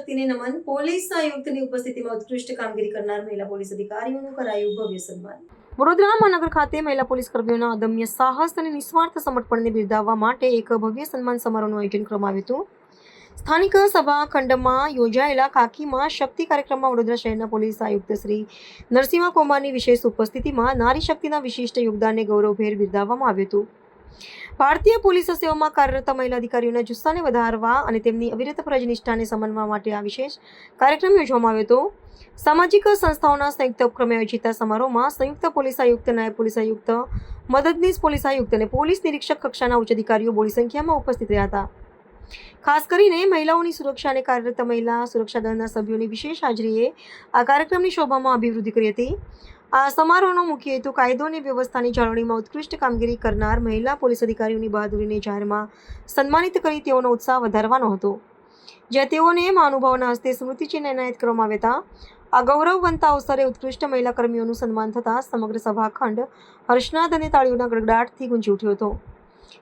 શક્તિને નમન. પોલીસ આયુક્તની ઉપસ્થિતિમાં ઉત્કૃષ્ટ કામગીરી કરનાર મહિલા પોલીસ અધિકારીઓનું કરાયું ભવ્ય સન્માન. વડોદરા મહાનગર ખાતે મહિલા પોલીસ કર્મીઓના અદમ્ય સાહસ અને નિસ્વાર્થ સમર્પણને બિરદાવવા માટે એક ભવ્ય સન્માન સમારોહનું આયોજન કરવામાં આવ્યું હતું. સ્થાનિક સભા ખંડમાં યોજાયેલા ખાકીમાં શક્તિ કાર્યક્રમમાં વડોદરા શહેરના પોલીસ આયુક્ત શ્રી નરસિંહ કુમારની વિશેષ ઉપસ્થિતિમાં નારી શક્તિના વિશિષ્ટ યોગદાનને ગૌરવભેર બિરદાવવામાં આવ્યું હતું. ભારતીય પોલીસ સેવામાં કાર્યરત મહિલા અધિકારીઓના જુસ્સાને વધારવા અને તેમની અવિરત ફરજ નિષ્ઠાને સમન્વવા માટે આ વિશેષ કાર્યક્રમ યોજવામાં આવ્યો હતો. સામાજિક સંસ્થાઓના સંયુક્ત ઉપક્રમે આયોજિત સમારોહમાં સંયુક્ત પોલીસ આયુક્ત, નાયબ પોલીસ આયુક્ત, મદદનીશ પોલીસ આયુક્ત અને પોલીસ નિરીક્ષક કક્ષાના ઉચ્ચ અધિકારીઓ બોડી સંખ્યામાં ઉપસ્થિત રહ્યા હતા. ખાસ કરીને મહિલાઓની સુરક્ષા અને કાર્યરત મહિલા સુરક્ષા દળના સભ્યોની વિશેષ હાજરીએ આ કાર્યક્રમની શોભામાં અભિવૃદ્ધિ કરી હતી. આ સમારોહનો મુખ્ય હેતુ કાયદો અને વ્યવસ્થાની જાળવણીમાં ઉત્કૃષ્ટ કામગીરી કરનાર મહિલા પોલીસ અધિકારીઓની બહાદુરીને જાહેરમાં સન્માનિત કરી તેઓનો ઉત્સાહ વધારવાનો હતો, જ્યાં તેઓને મહાનુભાવોના હસ્તે સ્મૃતિચિહ્ન એનાયત કરવામાં આવ્યા હતા. આ ગૌરવવંત અવસરે ઉત્કૃષ્ટ મહિલા કર્મીઓનું સન્માન થતાં સમગ્ર સભાખંડ હર્ષનાદ અને તાળીઓના ગડગડાટથી ગુંજી ઉઠ્યો હતો.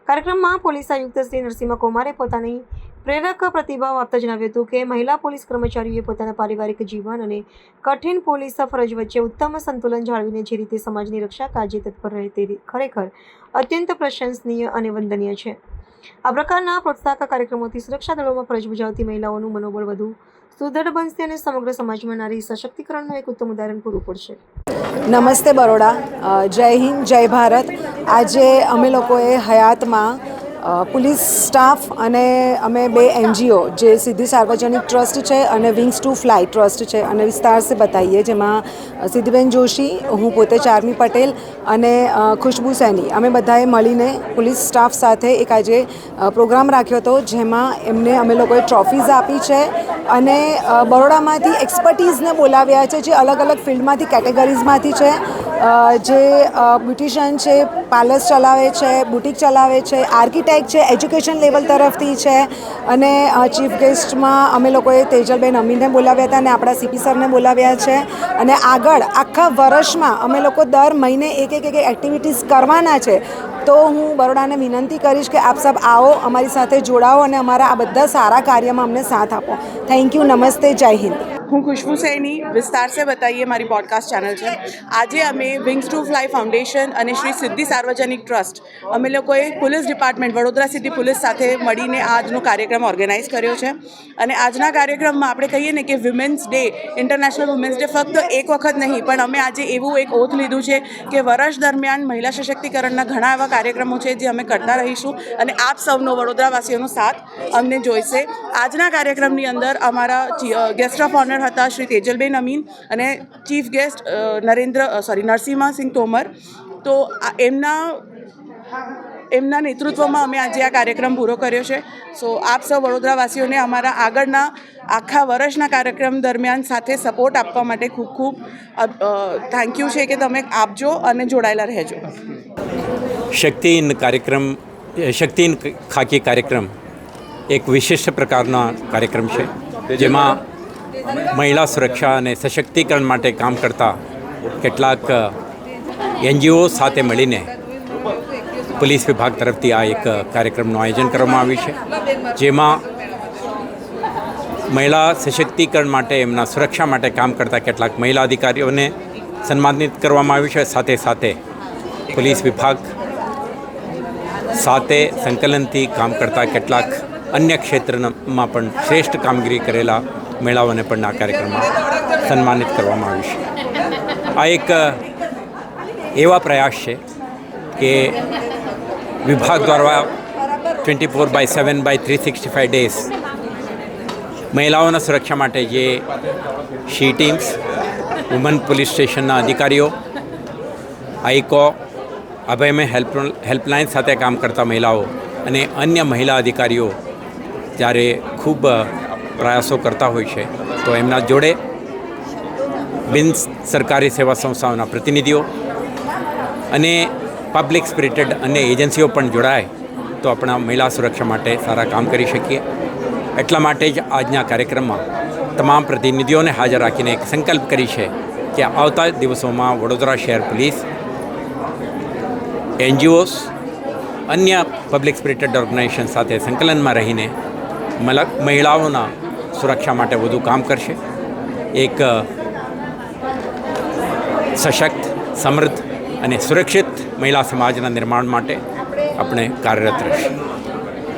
કાર્યક્રમમાં પોલીસ આયુક્ત શ્રી નરસિંહ કુમારે પોતાની પ્રેરક પ્રતિભાવ આપતા જણાવ્યું હતું કે મહિલા પોલીસ કર્મચારીઓએ પોતાના પારિવારિક જીવન અને કઠિન પોલીસ ફરજ વચ્ચે ઉત્તમ સંતુલન જાળવીને જે રીતે સમાજની રક્ષા કાજે તત્પર રહે તે ખરેખર અત્યંત પ્રશંસનીય અને વંદનીય છે. આ પ્રકારના પ્રોત્સાહક કાર્યક્રમોથી સુરક્ષા દળોમાં ફરજ બજાવતી મહિલાઓનું મનોબળ વધુ સુદૃઢ બનશે અને સમગ્ર સમાજમાં નારી સશક્તિકરણનું એક ઉત્તમ ઉદાહરણ પૂરું પડશે. નમસ્તે બરોડા, જય હિન્દ, જય ભારત. આજે અમે લોકોએ હયાતમાં पुलिस स्टाफ અને અમે બે NGO જે સિદ્ધિ સાર્વજનિક ટ્રસ્ટ છે અને વિંગ્સ ટુ ફ્લાય ટ્રસ્ટ છે અને વિસ્તાર સે બતાઈએ, જેમાં સિદ્ધિબેન જોશી, હું પોતે ચાર્મી પટેલ અને ખુશ્બુ સૈની અમે બધાએ મળીને પોલીસ સ્ટાફ સાથે એક આજે પ્રોગ્રામ રાખ્યો હતો, જેમાં એમને અમે લોકોએ ટ્રોફીઝ આપી છે અને બરોડામાંથી એક્સપર્ટીઝને બોલાવ્યા છે જે અલગ અલગ ફિલ્ડમાંથી કેટેગરીઝમાંથી છે, જે બ્યુટિશિયન છે, પાર્લર્સ ચલાવે છે, બુટિક ચલાવે છે, આર્કિટેક્ટ છે, એજ્યુકેશન લેવલ તરફથી છે અને ચીફ ગેસ્ટમાં અમે લોકોએ તેજલબેન અમીને બોલાવ્યા હતા અને આપણા CP સરને બોલાવ્યા છે. અને આગળ આખા વર્ષમાં અમે લોકો દર મહિને એક એક્ટિવિટીઝ કરવાના છે. તો હું બરોડાને વિનંતી કરીશ કે આપ સબ આવો, અમારી સાથે જોડાઓ અને અમારા આ બધા સારા કાર્યમાં અમને સાથ આપો. Thank you. નમસ્તે. જય હિન્દ. હું ખુશ્બુ સૈની, વિસ્તાર સે બતાઈએ મારી પોડકાસ્ટ ચેનલ છે. આજે અમે વિંગ્સ ટુ ફ્લાય ફાઉન્ડેશન અને શ્રી સિદ્ધિ સાર્વજનિક ટ્રસ્ટ અમે લોકોએ police department Vadodara city police સાથે મળીને આજનો કાર્યક્રમ ઓર્ગેનાઇઝ કર્યો છે. અને આજના કાર્યક્રમમાં આપણે કહીએ ને કે women's day, international women's day ફક્ત એક વખત નહીં, પણ અમે આજે એવું એક ઓથ લીધું છે કે વર્ષ દરમિયાન મહિલા સશક્તિકરણના ઘણા એવા કાર્યક્રમો છે જે અમે કરતા રહીશું અને આપ સૌનો, વડોદરાવાસીઓનો સાથ અમને જોઈશે. આજના કાર્યક્રમની અંદર અમારા ગેસ્ટ ઓફ ઓનર હતા શ્રી તેજલબેન અમીન અને ચીફ ગેસ્ટ નરસિંહ તોમર. તો એમના નેતૃત્વમાં અમે આજે આ કાર્યક્રમ પૂરો કર્યો છે. સો આપ સૌ વડોદરાવાસીઓને અમારા આગળના આખા વર્ષના કાર્યક્રમ દરમિયાન સાથે સપોર્ટ આપવા માટે ખૂબ ખૂબ થેન્ક યુ છે કે તમે આપજો અને જોડાયેલા રહેજો. શક્તિ ઇન ખાકી કાર્યક્રમ એક વિશિષ્ટ પ્રકારના કાર્યક્રમ છે, જેમાં મહિલા સુરક્ષા અને સશક્તિકરણ માટે કામ કરતા કેટલાક NGO સાથે મળીને પોલીસ વિભાગ તરફથી આ એક કાર્યક્રમનું આયોજન કરવામાં આવ્યું છે, જેમાં મહિલા સશક્તિકરણ માટે, એમના સુરક્ષા માટે કામ કરતા કેટલાક મહિલા અધિકારીઓને સન્માનિત કરવામાં આવ્યું છે. સાથે સાથે પોલીસ વિભાગ સાથે સંકલનથી કામ કરતા કેટલાક અન્ય ક્ષેત્રમાં પણ શ્રેષ્ઠ કામગીરી કરેલા મહિલાઓને પણ આ કાર્યક્રમમાં સન્માનિત કરવામાં આવ્યું છે. આ એક એવા પ્રયાસ છે કે વિભાગ દ્વારા 24/7/365 ડેઝ મહિલાઓના સુરક્ષા માટે જે શી ટીમ્સ, વુમન પોલીસ સ્ટેશનના અધિકારીઓ, આઈકો, અભયમે હેલ્પલાઇન સાથે કામ કરતા મહિલાઓ અને અન્ય મહિલા અધિકારીઓ જ્યારે ખૂબ પ્રયાસો કરતા હોય છે, તો એમના જોડે બિન સરકારી સેવા સંસ્થાઓના પ્રતિનિધિઓ અને પબ્લિક સ્પિરિટેડ અન્ય એજન્સીઓ પણ જોડાય તો આપણા મહિલા સુરક્ષા માટે સારા કામ કરી શકીએ. એટલા માટે જ આજના કાર્યક્રમમાં તમામ પ્રતિનિધિઓને હાજર રાખીને એક સંકલ્પ કરી છે કે આવતા દિવસોમાં વડોદરા શહેર પોલીસ, NGOs, અન્ય પબ્લિક સ્પિરિટેડ ઓર્ગેનાઇઝેશન સાથે સંકલનમાં રહીને મહિલાઓના સુરક્ષા માટે વધુ કામ કરશે. એક સશક્ત, સમૃદ્ધ અને સુરક્ષિત મહિલા સમાજના નિર્માણ માટે આપણે કાર્યરત રહીશું.